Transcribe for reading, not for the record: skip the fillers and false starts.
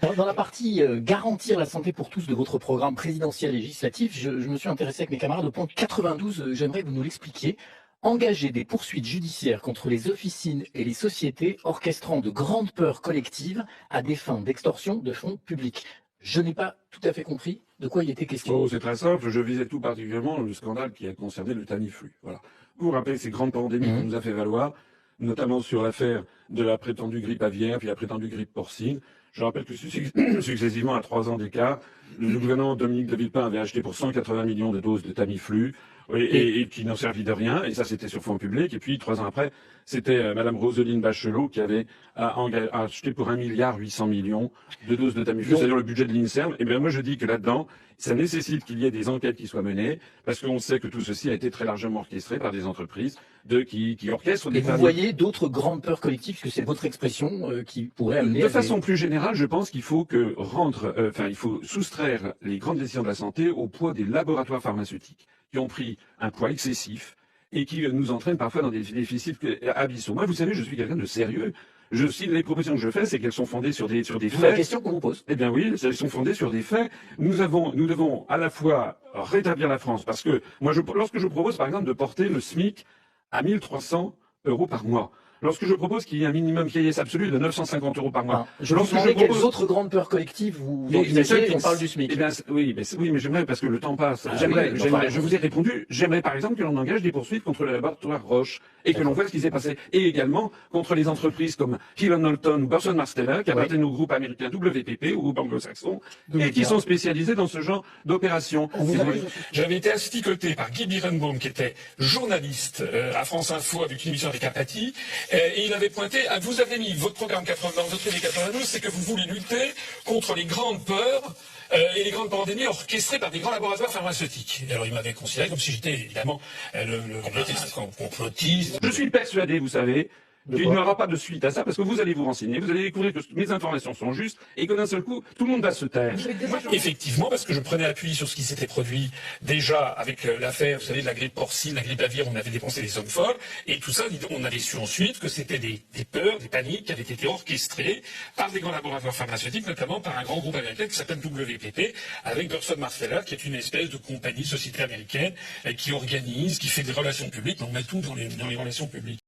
Dans la partie garantir la santé pour tous de votre programme présidentiel législatif, je me suis intéressé avec mes camarades au point 92, j'aimerais que vous nous l'expliquiez. Engager des poursuites judiciaires contre les officines et les sociétés orchestrant de grandes peurs collectives à des fins d'extorsion de fonds publics. Je n'ai pas tout à fait compris de quoi il était question. Oh, c'est très simple. Je visais tout particulièrement le scandale qui a concerné le Tamiflu. Voilà. Vous vous rappelez ces grandes pandémies qu'on nous a fait valoir, notamment sur l'affaire de la prétendue grippe aviaire, puis la prétendue grippe porcine. Je rappelle que successivement, à 3 ans d'écart, le gouvernement Dominique de Villepin avait acheté pour 180 millions de doses de Tamiflu, et qui n'ont servi de rien, et ça c'était sur fonds publics. Et puis 3 ans après, c'était Madame Roselyne Bachelot qui avait acheté pour 1,8 milliard de doses de Tamiflu, c'est-à-dire le budget de l'INSERM. Et bien moi je dis que là-dedans, ça nécessite qu'il y ait des enquêtes qui soient menées, parce qu'on sait que tout ceci a été très largement orchestré par des entreprises qui orchestrent des... Et vous voyez d'autres grandes peurs collectives, puisque c'est votre expression, qui pourraient amener... De façon plus générale, je pense qu'il faut il faut soustraire les grandes décisions de la santé au poids des laboratoires pharmaceutiques, qui ont pris un poids excessif et qui nous entraînent parfois dans des déficits abyssaux. Moi, vous savez, je suis quelqu'un de sérieux. Si les propositions que je fais, c'est qu'elles sont fondées sur des faits. C'est la question qu'on vous pose. Eh bien oui, elles sont fondées sur des faits. Nous devons à la fois rétablir la France, parce que lorsque je propose, par exemple, de porter le SMIC à 1 300 € par mois, lorsque je propose qu'il y ait un minimum vieillesse absolu de 950 € par mois. Je vous demandais quelles autres grandes peurs collectives vous envisagez, on parle du SMIC. Eh bien, oui, mais j'aimerais, parce que le temps passe, je vous ai répondu, j'aimerais par exemple que l'on engage des poursuites contre le laboratoire Roche, et que l'on voit ce qui s'est passé, et également contre les entreprises comme Hill & Knowlton ou Burson Marsteller, qui appartiennent au groupe américain WPP, au groupe anglo-saxon, et qui sont spécialisés dans ce genre d'opérations. J'avais été asticoté par Guy Birenbaum, qui était journaliste à France Info, avec une émission avec Apathy, et il avait pointé, vous avez mis votre programme 80, dans votre idée 92, c'est que vous voulez lutter contre les grandes peurs et les grandes pandémies orchestrées par des grands laboratoires pharmaceutiques. Et alors il m'avait considéré comme si j'étais évidemment le complotiste. Je suis persuadé, vous savez, qu'il n'y aura pas de suite à ça, parce que vous allez vous renseigner, vous allez découvrir que mes informations sont justes, et que d'un seul coup, tout le monde va se taire. Effectivement, parce que je prenais appui sur ce qui s'était produit déjà avec l'affaire, vous savez, de la grippe porcine, la grippe aviaire, on avait dépensé des sommes folles, et tout ça, on avait su ensuite que c'était des peurs, des paniques qui avaient été orchestrées par des grands laboratoires pharmaceutiques, notamment par un grand groupe américain qui s'appelle WPP, avec Burson Marsteller, qui est une espèce de compagnie, société américaine, qui organise, qui fait des relations publiques, on met tout dans les relations publiques.